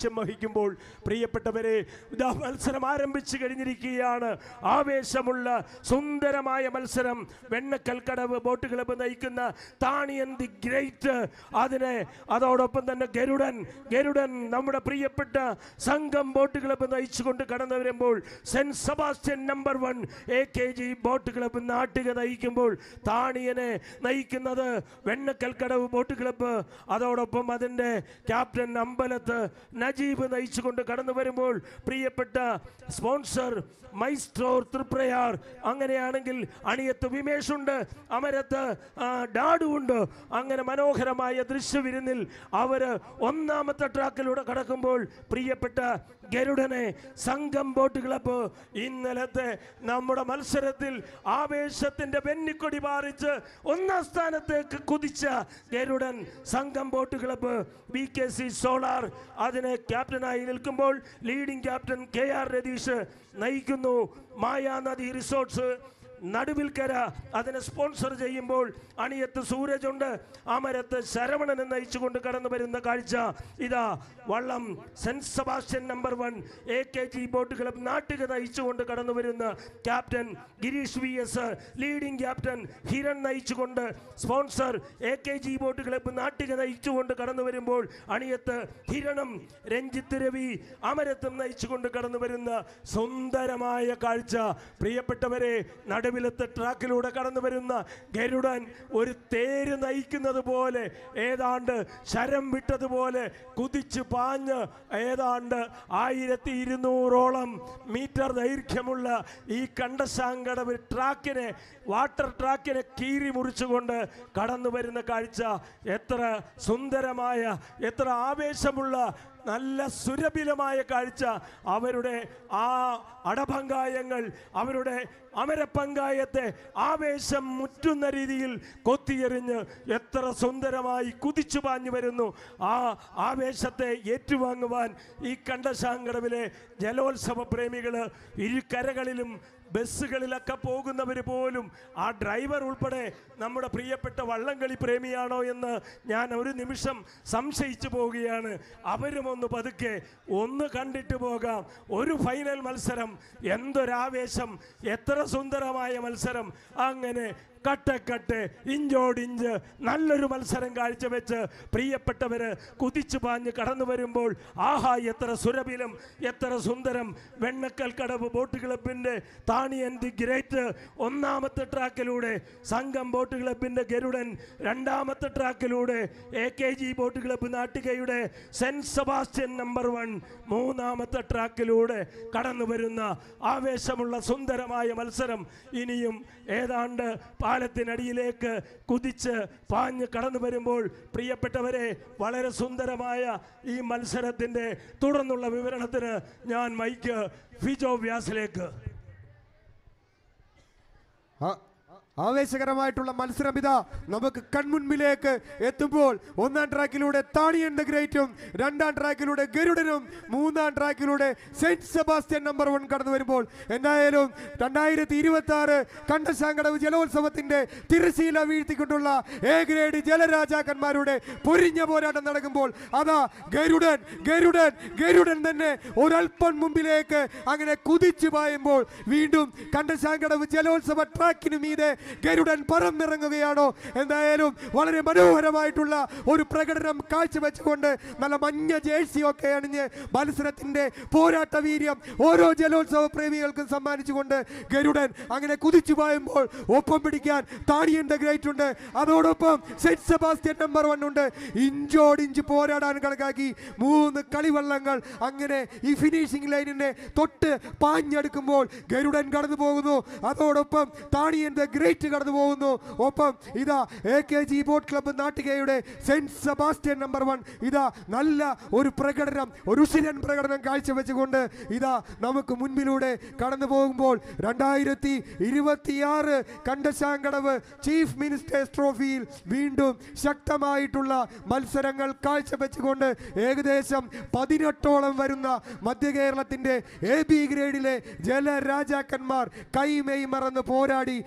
സാക്ഷ്യം വഹിക്കുമ്പോൾ പ്രിയപ്പെട്ടവരെ ഇതാ മത്സരം ആരംഭിച്ചു കഴിഞ്ഞിരിക്കുകയാണ്. ആവേശമുള്ള സുന്ദരമായ മത്സരം. വെണ്ണക്കൽക്കടവ് ബോട്ട് ക്ലബ്ബ് നയിക്കുന്ന താണിയൻ ദി ഗ്രേറ്റ്, അതോടൊപ്പം തന്നെ ഗരുഡൻ നമ്മുടെ പ്രിയപ്പെട്ട സംഘം ബോട്ട് ക്ലബ്ബ് നയിച്ചുകൊണ്ട് കടന്നു വരുമ്പോൾ saint Sebastian number 1 AKG boat club Nattika നയിക്കുമ്പോൾ താണിയനെ നയിക്കുന്നത് വെണ്ണക്കൽക്കടവ് ബോട്ട് ക്ലബ്ബ്. അതോടൊപ്പം അതിൻ്റെ ക്യാപ്റ്റൻ അമ്പലത്ത് നജീബ് നയിച്ചുകൊണ്ട് കടന്നു വരുമ്പോൾ പ്രിയപ്പെട്ട സ്പോൺസർ മൈസ്ട്രോ തൃപ്രയാർ. അങ്ങനെയാണെങ്കിൽ അണിയത്ത് വിമേഷ് ഉണ്ട്, അമരത്ത് ഡാഡുണ്ട്. അങ്ങനെ മനോഹരമായ ദൃശ്യവിരുന്നിൽ അവർ ഒന്നാമത്തെ ട്രാക്കിലൂടെ കടക്കുമ്പോൾ പ്രിയപ്പെട്ട ഗരുഡനെ സംഘം ബോട്ട് ക്ലബ്ബ് ഇന്നലത്തെ നമ്മുടെ മത്സരത്തിൽ ആവേശത്തിന്റെ വെന്നിക്കൊടി പാറിച്ച് ഒന്നാം സ്ഥാനത്തേക്ക് കുതിച്ച ഗരുഡൻ സംഘം ബോട്ട് ക്ലബ്ബ് BKC സോളാർ അതിനെ ക്യാപ്റ്റനായി നിൽക്കുമ്പോൾ ലീഡിംഗ് ക്യാപ്റ്റൻ KR രതീഷ് നയിക്കുന്നു. മായാനദി റിസോർട്ട്സ് നടുവിൽക്കര അതിനെ സ്പോൺസർ ചെയ്യുമ്പോൾ അണിയത്ത് സൂരജ് ഉണ്ട്, അമരത്ത് ശരവണനെ നയിച്ചുകൊണ്ട് കടന്നു വരുന്ന കാഴ്ച. ഇതാ വള്ളം saint Sebastian number 1 AKG boat club Nattika നയിച്ചുകൊണ്ട് കടന്നു വരുന്ന captain Gireesh VS, leading captain Hiran നയിച്ചുകൊണ്ട് sponsor AKG boat club Nattika നയിച്ചുകൊണ്ട് കടന്നു വരുമ്പോൾ അണിയത്ത് ഹിരണും രഞ്ജിത്ത് രവി അമരത്തും നയിച്ചുകൊണ്ട് കടന്നു വരുന്ന സുന്ദരമായ കാഴ്ച. പ്രിയപ്പെട്ടവരെ, നടുവിലത്തെ ട്രാക്കിലൂടെ കടന്നു വരുന്ന ഗരുഡൻ ഒരു തേര് നയിക്കുന്നത് പോലെ ഏതാണ്ട് ശരം വിട്ടതുപോലെ കുതിച്ചു പാഞ്ഞ് ഏതാണ്ട് 1200ഓളം മീറ്റർ ദൈർഘ്യമുള്ള ഈ കണ്ടശാങ്കടവ് ട്രാക്കിനെ, വാട്ടർ ട്രാക്കിനെ കീറി മുറിച്ചുകൊണ്ട് കടന്നു വരുന്ന കാഴ്ച. എത്ര സുന്ദരമായ, എത്ര ആവേശമുള്ള, നല്ല സുരഭിലമായ കാഴ്ച. അവരുടെ ആ അടപങ്കായങ്ങൾ, അവരുടെ അമരപ്പങ്കായത്തെ ആവേശം മുറ്റുന്ന രീതിയിൽ കൊത്തിയെറിഞ്ഞ് എത്ര സുന്ദരമായി കുതിച്ചു പാഞ്ഞു വരുന്നു. ആ ആവേശത്തെ ഏറ്റുവാങ്ങുവാൻ ഈ കണ്ടശാങ്കടവിലെ ജലോത്സവ പ്രേമികൾ ഇരുകരകളിലും ബസ്സുകളിലൊക്കെ പോകുന്നവർ പോലും ആ ഡ്രൈവർ ഉൾപ്പെടെ നമ്മുടെ പ്രിയപ്പെട്ട വള്ളംകളി പ്രേമിയാണോ എന്ന് ഞാൻ ഒരു നിമിഷം സംശയിച്ചു പോവുകയാണ്. അവരും ഒന്ന് പതുക്കെ ഒന്ന് കണ്ടിട്ട് പോകാം. ഒരു ഫൈനൽ മത്സരം, എന്തൊരാവേശം, എത്ര സുന്ദരമായ മത്സരം. അങ്ങനെ കട്ടക്കട്ട് ഇഞ്ചോടിഞ്ച് നല്ലൊരു മത്സരം കാഴ്ചവെച്ച് പ്രിയപ്പെട്ടവർ കുതിച്ചു പാഞ്ഞ് കടന്നു വരുമ്പോൾ ആഹാ, എത്ര സുരഭിലം, എത്ര സുന്ദരം. വെണ്ണക്കൽക്കടവ് ബോട്ട് ക്ലബിൻ്റെ താണിയൻ ദി ഗ്രേറ്റ് ഒന്നാമത്തെ ട്രാക്കിലൂടെ, സംഘം ബോട്ട് ക്ലബിൻ്റെ ഗരുഡൻ രണ്ടാമത്തെ ട്രാക്കിലൂടെ, AKG ബോട്ട് ക്ലബ്ബ് നാട്ടികയുടെ സെന്റ് സെബാസ്റ്റ്യൻ നമ്പർ 1 മൂന്നാമത്തെ ട്രാക്കിലൂടെ കടന്നു വരുന്ന ആവേശമുള്ള സുന്ദരമായ മത്സരം. ഇനിയും ഏതാണ്ട് പാലത്തിനടിയിലേക്ക് കുതിച്ച് പാഞ്ഞ് കടന്നു വരുമ്പോൾ പ്രിയപ്പെട്ടവരെ, വളരെ സുന്ദരമായ ഈ മത്സരത്തിൻ്റെ തുടർന്നുള്ള വിവരണത്തിന് ഞാൻ മൈക്ക് ഫിജോ വ്യാസിലേക്ക്. ആവേശകരമായിട്ടുള്ള മത്സരം ഇതാ നമുക്ക് കൺമുൻപിലേക്ക് എത്തുമ്പോൾ ഒന്നാം ട്രാക്കിലൂടെ താണിയൻ ദി ഗ്രേറ്റും, രണ്ടാം ട്രാക്കിലൂടെ ഗരുഡനും, മൂന്നാം ട്രാക്കിലൂടെ സെന്റ് സെബാസ്റ്റ്യൻ നമ്പർ 1 കടന്നു വരുമ്പോൾ എന്തായാലും 2026 കണ്ടശാങ്കടവ് ജലോത്സവത്തിന്റെ തിരശീല വീഴ്ത്തിക്കൊണ്ടുള്ള A ഗ്രേഡ് ജലരാജാക്കന്മാരുടെ പൊരിഞ്ഞ പോരാട്ടം നടക്കുമ്പോൾ അതാ ഗരുഡൻ തന്നെ ഒരൽപ്പം മുമ്പിലേക്ക് അങ്ങനെ കുതിച്ചു പായുമ്പോൾ വീണ്ടും കണ്ടശാങ്കടവ് ജലോത്സവ ട്രാക്കിന് മീതെ ഗരുഡൻ പറന്നിറങ്ങുകയാണോ? എന്തായാലും വളരെ മനോഹരമായിട്ടുള്ള ഒരു പ്രകടനം കാഴ്ചവെച്ചുകൊണ്ട് നല്ല മഞ്ഞ ജേഴ്സിയൊക്കെ അണിഞ്ഞ് മത്സരത്തിന്റെ പോരാട്ട വീര്യം ഓരോ ജലോത്സവ പ്രേമികൾക്കും സമ്മാനിച്ചുകൊണ്ട് ഗരുഡൻ അങ്ങനെ കുതിച്ചു പായുമ്പോൾ ഒപ്പം പിടിക്കാൻ താണിയൻ ദി ഗ്രേറ്റ് ഉണ്ട്, അതോടൊപ്പം സെന്റ് സെബാസ്റ്റ്യൻ നമ്പർ 1 ഉണ്ട്. ഇഞ്ചോടിഞ്ച് പോരാടാൻ കണക്കാക്കി 3 കളിവള്ളങ്ങൾ അങ്ങനെ ഈ ഫിനിഷിംഗ് ലൈനിനെ തൊട്ട് പാഞ്ഞെടുക്കുമ്പോൾ ഗരുഡൻ കടന്നു പോകുന്നു, അതോടൊപ്പം താണിയൻ ദി ഗ്രേറ്റ് കടന്നു പോകുന്നു. ഒപ്പം ഇതാ AKG ബോട്ട് ക്ലബ്ബ് നാട്ടികയുടെ സെന്റ് സെബാസ്റ്റ്യൻ നമ്പർ 1 ഇതാ നല്ല ഒരു പ്രകടനം, ഒരു ഉശിരൻ പ്രകടനം കാഴ്ചവെച്ചുകൊണ്ട് ഇതാ നമുക്ക് മുൻപിലൂടെ കടന്നു പോകുമ്പോൾ 2026 കണ്ടശാങ്കടവ് ചീഫ് മിനിസ്റ്റേഴ്സ് ട്രോഫിയിൽ വീണ്ടും ശക്തമായിട്ടുള്ള മത്സരങ്ങൾ കാഴ്ചവെച്ചുകൊണ്ട് ഏകദേശം 18ഓളം വരുന്ന മധ്യ കേരളത്തിന്റെ AB ഗ്രേഡിലെ ജലരാജാക്കന്മാർ കൈമെയ് മറന്ന് പോരാടി